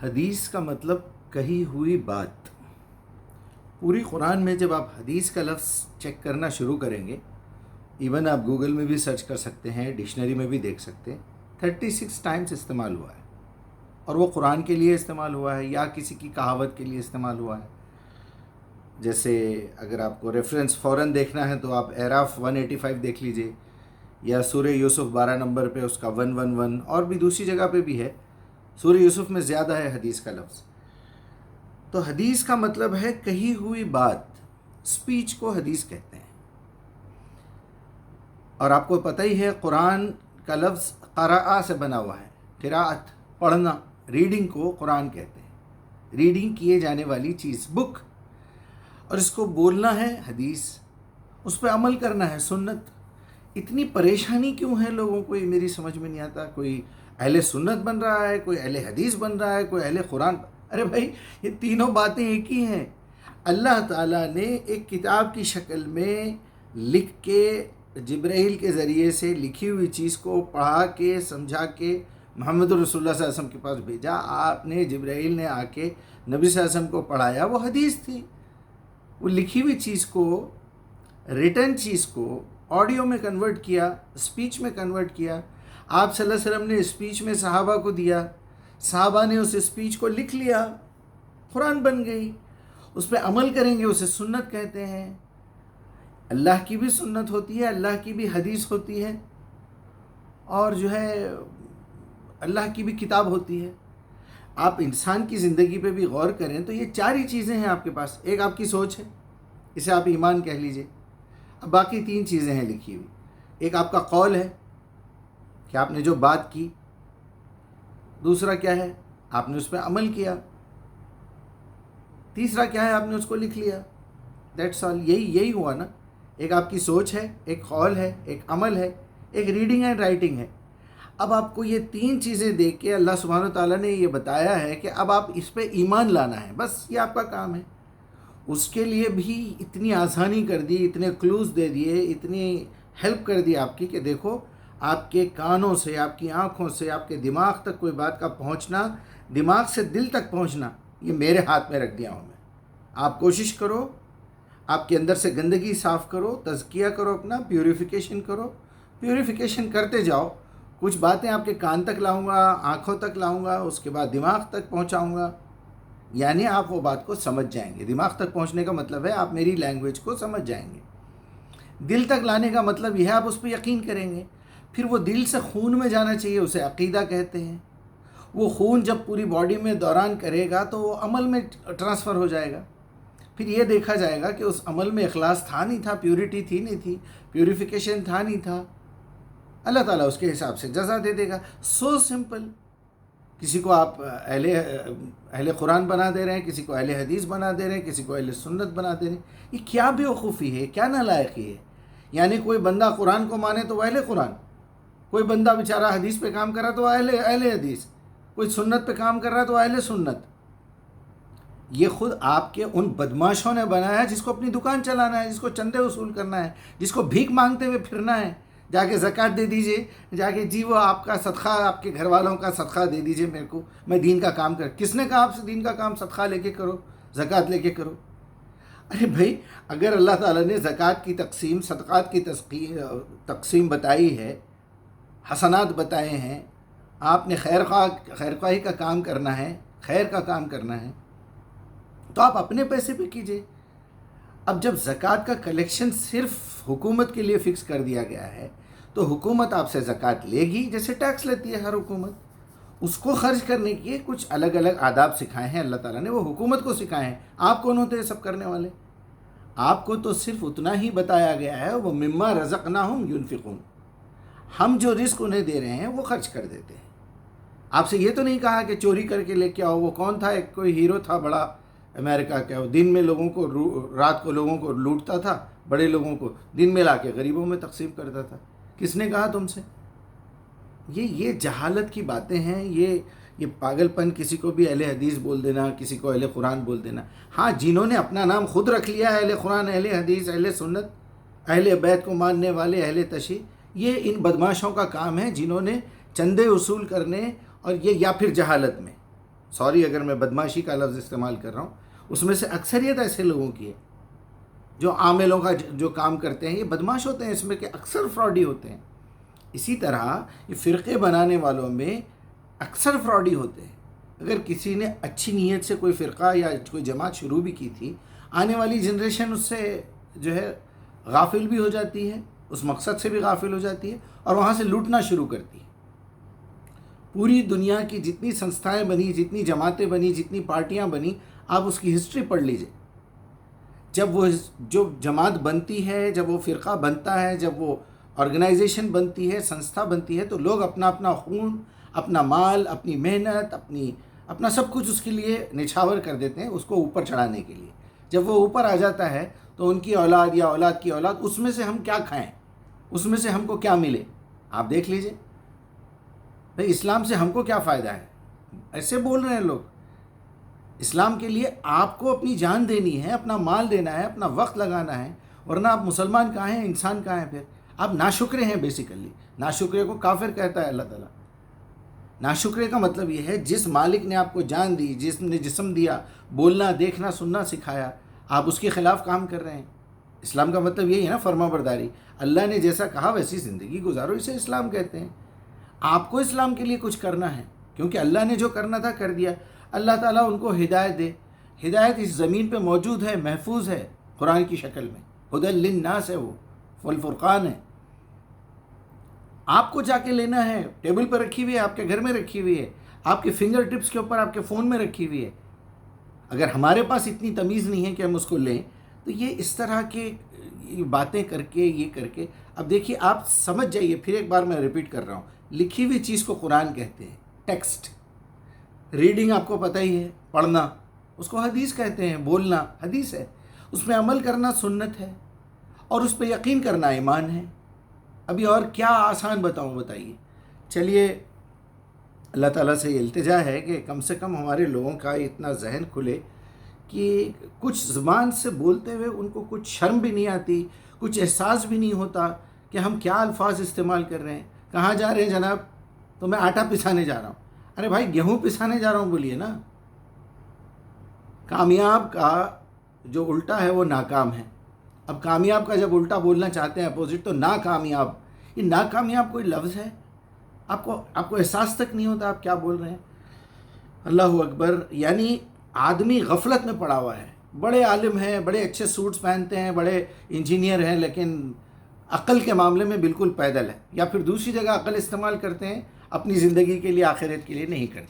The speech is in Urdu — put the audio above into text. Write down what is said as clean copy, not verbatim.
حدیث کا مطلب کہی ہوئی بات۔ پوری قرآن میں جب آپ حدیث کا لفظ چیک کرنا شروع کریں گے، ایون آپ گوگل میں بھی سرچ کر سکتے ہیں، ڈکشنری میں بھی دیکھ سکتے ہیں، 36 ٹائمز استعمال ہوا ہے، اور وہ قرآن کے لیے استعمال ہوا ہے یا کسی کی کہاوت کے لیے استعمال ہوا ہے۔ جیسے اگر آپ کو ریفرنس فوراً دیکھنا ہے تو آپ اعراف 185 دیکھ لیجئے، یا سورہ یوسف 12 نمبر پہ اس کا 111، اور بھی دوسری جگہ پہ بھی ہے۔ سورہ یوسف میں زیادہ ہے حدیث کا لفظ۔ تو حدیث کا مطلب ہے کہی ہوئی بات، سپیچ کو حدیث کہتے ہیں۔ اور آپ کو پتہ ہی ہے قرآن کا لفظ قرأ سے بنا ہوا ہے، قراءت، پڑھنا، ریڈنگ کو قرآن کہتے ہیں، ریڈنگ کیے جانے والی چیز، بک، اور اس کو بولنا ہے حدیث، اس پہ عمل کرنا ہے سنت۔ اتنی پریشانی کیوں ہے لوگوں کو، یہ میری سمجھ میں نہیں آتا۔ کوئی اہل سنت بن رہا ہے، کوئی اہل حدیث بن رہا ہے، کوئی اہل قرآن۔ ارے بھائی، یہ تینوں باتیں ایک ہی ہیں۔ اللہ تعالیٰ نے ایک کتاب کی شکل میں لکھ کے، جبرائیل کے ذریعے سے لکھی ہوئی چیز کو پڑھا کے سمجھا کے محمد رسول اللہ صلی اللہ علیہ وسلم کے پاس بھیجا۔ آپ نے، جبرائیل نے آ کے نبی صلی اللہ علیہ وسلم کو پڑھایا، وہ حدیث تھی۔ وہ لکھی ہوئی چیز کو، ریٹن چیز کو آڈیو میں کنورٹ کیا، اسپیچ میں کنورٹ کیا۔ آپ صلی اللہ علیہ وسلم نے اسپیچ میں صحابہ کو دیا، صحابہ نے اس اسپیچ کو لکھ لیا، قرآن بن گئی۔ اس پہ عمل کریں گے، اسے سنت کہتے ہیں۔ اللہ کی بھی سنت ہوتی ہے، اللہ کی بھی حدیث ہوتی ہے، اور جو ہے اللہ کی بھی کتاب ہوتی ہے۔ آپ انسان کی زندگی پہ بھی غور کریں تو یہ چار ہی چیزیں ہیں آپ کے پاس۔ ایک آپ کی سوچ ہے، اسے آپ ایمان کہہ لیجئے۔ اب باقی تین چیزیں ہیں لکھی ہوئی۔ ایک آپ کا قول ہے کہ آپ نے جو بات کی، دوسرا کیا ہے، آپ نے اس پہ عمل کیا، تیسرا کیا ہے، آپ نے اس کو لکھ لیا۔ دیٹس آل، یہی ہوا نا۔ ایک آپ کی سوچ ہے، ایک قول ہے، ایک عمل ہے، ایک ریڈنگ اینڈ رائٹنگ ہے۔ اب آپ کو یہ تین چیزیں دیکھ کے اللہ سبحانہ وتعالیٰ نے یہ بتایا ہے کہ اب آپ اس پہ ایمان لانا ہے، بس یہ آپ کا کام ہے۔ اس کے لیے بھی اتنی آسانی کر دی، اتنے کلوز دے دیے، اتنی ہیلپ کر دی آپ کی کہ دیکھو، آپ کے کانوں سے، آپ کی آنکھوں سے، آپ کے دماغ تک کوئی بات کا پہنچنا، دماغ سے دل تک پہنچنا، یہ میرے ہاتھ میں رکھ دیا ہوں میں۔ آپ کوشش کرو، آپ کے اندر سے گندگی صاف کرو، تزکیہ کرو اپنا، پیوریفیکیشن کرو، پیوریفیکیشن کرتے جاؤ۔ کچھ باتیں آپ کے کان تک لاؤں گا، آنکھوں تک لاؤں گا، اس کے بعد دماغ تک پہنچاؤں گا، یعنی آپ وہ بات کو سمجھ جائیں گے۔ دماغ تک پہنچنے کا مطلب ہے آپ میری لینگویج کو سمجھ جائیں گے۔ دل تک لانے کا مطلب یہ ہے آپ اس پہ یقین کریں گے۔ پھر وہ دل سے خون میں جانا چاہیے، اسے عقیدہ کہتے ہیں۔ وہ خون جب پوری باڈی میں دوران کرے گا تو وہ عمل میں ٹرانسفر ہو جائے گا۔ پھر یہ دیکھا جائے گا کہ اس عمل میں اخلاص تھا نہیں تھا، پیورٹی تھی نہیں تھی، پیوریفیکیشن تھا نہیں تھا۔ اللہ تعالیٰ اس کے حساب سے جزا دے دے گا۔ So simple. کسی کو آپ اہل قرآن بنا دے رہے ہیں، کسی کو اہل حدیث بنا دے رہے ہیں، کسی کو اہل سنت بنا دے رہے ہیں۔ یہ کیا بیوقوفی ہے، کیا نالائقی ہے۔ یعنی کوئی بندہ قرآن کو مانے تو وہ اہل قرآن، کوئی بندہ بیچارہ حدیث پہ کام کر رہا تو وہ اہل حدیث، کوئی سنت پہ کام کر رہا تو وہ اہل سنت۔ یہ خود آپ کے ان بدماشوں نے بنایا ہے جس کو اپنی دکان چلانا ہے، جس کو چندے وصول کرنا ہے، جس کو بھیک مانگتے ہوئے پھرنا ہے۔ جا کے زکوٰۃ دے دیجئے، جا کے جی وہ آپ کا صدقہ، آپ کے گھر والوں کا صدقہ دے دیجئے میرے کو، میں دین کا کام کر۔ کس نے کہا آپ سے دین کا کام صدقہ لے کے کرو، زکوٰۃ لے کے کرو؟ ارے بھائی، اگر اللہ تعالیٰ نے زکوٰۃ کی تقسیم، صدقات کی تقسیم بتائی ہے، حسنات بتائے ہیں، آپ نے خیر خواہی کا کام کرنا ہے، خیر کا کام کرنا ہے، تو آپ اپنے پیسے پہ کیجئے۔ اب جب زکوٰۃ کا کلیکشن صرف حکومت کے لیے فکس کر دیا گیا ہے تو حکومت آپ سے زکوٰۃ لے گی، جیسے ٹیکس لیتی ہے ہر حکومت۔ اس کو خرچ کرنے کے کچھ الگ الگ آداب سکھائے ہیں اللہ تعالیٰ نے، وہ حکومت کو سکھائے ہیں۔ آپ کون ہوتے ہیں سب کرنے والے؟ آپ کو تو صرف اتنا ہی بتایا گیا ہے، وہ مما رزقناہم ینفقون، ہم جو رزق انہیں دے رہے ہیں وہ خرچ کر دیتے ہیں۔ آپ سے یہ تو نہیں کہا کہ چوری کر کے لے کے آؤ۔ وہ کون تھا، ایک کوئی ہیرو تھا بڑا امریکہ کا، وہ دن میں لوگوں کو، رات کو لوگوں کو لوٹتا تھا، بڑے لوگوں کو دن میں لا کے غریبوں میں تقسیم کرتا تھا۔ کس نے کہا تم سے؟ یہ جہالت کی باتیں ہیں، یہ پاگل پن، کسی کو بھی اہل حدیث بول دینا، کسی کو اہل قرآن بول دینا۔ ہاں، جنہوں نے اپنا نام خود رکھ لیا ہے اہل قرآن، اہل حدیث، اہل سنت، اہل بیت کو ماننے والے، اہل تشیع، یہ ان بدماشوں کا کام ہے جنہوں نے چندے وصول کرنے، اور یہ یا پھر جہالت میں سوری اگر میں بدمعاشی کا لفظ استعمال کر رہا ہوں، اس میں سے اکثریت ایسے لوگوں کی ہے جو عاملوں کا جو کام کرتے ہیں یہ بدمعاش ہوتے ہیں، اس میں کہ اکثر فراڈی ہوتے ہیں۔ اسی طرح یہ فرقے بنانے والوں میں اکثر فراڈی ہوتے ہیں۔ اگر کسی نے اچھی نیت سے کوئی فرقہ یا کوئی جماعت شروع بھی کی تھی، آنے والی جنریشن اس سے جو ہے غافل بھی ہو جاتی ہے، اس مقصد سے بھی غافل ہو جاتی ہے اور وہاں سے لوٹنا شروع کرتی ہے۔ پوری دنیا کی جتنی سنستھائیں بنی، جتنی جماعتیں بنی، جتنی پارٹیاں بنی، آپ اس کی ہسٹری پڑھ لیجئے۔ جب وہ جو جماعت بنتی ہے، جب وہ فرقہ بنتا ہے، جب وہ آرگنائزیشن بنتی ہے، سنستھا بنتی ہے، تو لوگ اپنا اپنا خون، اپنا مال، اپنی محنت، اپنا سب کچھ اس کے لیے نچھاور کر دیتے ہیں، اس کو اوپر چڑھانے کے لیے۔ جب وہ اوپر آ جاتا ہے تو ان کی اولاد یا اولاد کی اولاد، اس میں سے ہم کیا کھائیں، اس میں سے ہم کو کیا ملے، آپ دیکھ لیجئے بھئی اسلام سے ہم کو کیا فائدہ ہے۔ ایسے بول رہے ہیں لوگ۔ اسلام کے لیے آپ کو اپنی جان دینی ہے، اپنا مال دینا ہے، اپنا وقت لگانا ہے، ورنہ آپ مسلمان کہاں ہیں، انسان کہاں ہیں؟ پھر آپ ناشکرے ہیں بیسیکلی۔ ناشکرے کو کافر کہتا ہے اللہ تعالیٰ۔ ناشکرے کا مطلب یہ ہے جس مالک نے آپ کو جان دی، جس نے جسم دیا، بولنا، دیکھنا، سننا سکھایا، آپ اس کے خلاف کام کر رہے ہیں۔ اسلام کا مطلب یہی ہے نا، فرما برداری۔ اللہ نے جیسا کہا ویسی زندگی گزارو، اسے اسلام کہتے ہیں۔ آپ کو اسلام کے لیے کچھ کرنا ہے، کیونکہ اللہ نے جو کرنا تھا کر دیا۔ اللہ تعالیٰ ان کو ہدایت دے۔ ہدایت اس زمین پہ موجود ہے، محفوظ ہے قرآن کی شکل میں، ہدی للناس ہے، وہ والفرقان ہے۔ آپ کو جا کے لینا ہے، ٹیبل پر رکھی ہوئی ہے، آپ کے گھر میں رکھی ہوئی ہے، آپ کے فنگر ٹپس کے اوپر، آپ کے فون میں رکھی ہوئی ہے۔ اگر ہمارے پاس اتنی تمیز نہیں ہے کہ ہم اس کو لیں، تو یہ اس طرح کے باتیں کر کے، یہ کر کے، اب دیکھیے آپ سمجھ جائیے، پھر ایک بار میں ریپیٹ کر رہا ہوں، لکھی ہوئی چیز کو قرآن کہتے ہیں، ٹیکسٹ۔ ریڈنگ آپ کو پتہ ہی ہے، پڑھنا، اس کو حدیث کہتے ہیں، بولنا حدیث ہے، اس میں عمل کرنا سنت ہے، اور اس پہ یقین کرنا ایمان ہے۔ ابھی اور کیا آسان بتاؤں، بتائیے۔ چلیے اللہ تعالیٰ سے یہ التجا ہے کہ کم سے کم ہمارے لوگوں کا اتنا ذہن کھلے کہ کچھ زبان سے بولتے ہوئے ان کو کچھ شرم بھی نہیں آتی، کچھ احساس بھی نہیں ہوتا کہ ہم کیا الفاظ استعمال کر رہے ہیں۔ کہاں جا رہے ہیں جناب؟ تو میں آٹا پسانے جا رہا ہوں۔ ارے بھائی گیہوں پسانے جا رہا ہوں بولیے نا۔ کامیاب کا جو الٹا ہے وہ ناکام ہے۔ اب کامیاب کا جب الٹا بولنا چاہتے ہیں اپوزٹ، تو ناکامیاب۔ یہ ناکامیاب کوئی لفظ ہے؟ آپ کو احساس تک نہیں ہوتا آپ کیا بول رہے ہیں۔ اللہ اکبر۔ یعنی آدمی غفلت میں پڑا ہوا ہے، بڑے عالم ہیں، بڑے اچھے سوٹس پہنتے ہیں، بڑے انجینئر ہیں، لیکن عقل کے معاملے میں بالکل پیدل ہے، یا پھر دوسری جگہ عقل استعمال کرتے ہیں، اپنی زندگی کے لیے، آخرت کے لیے نہیں کرتے۔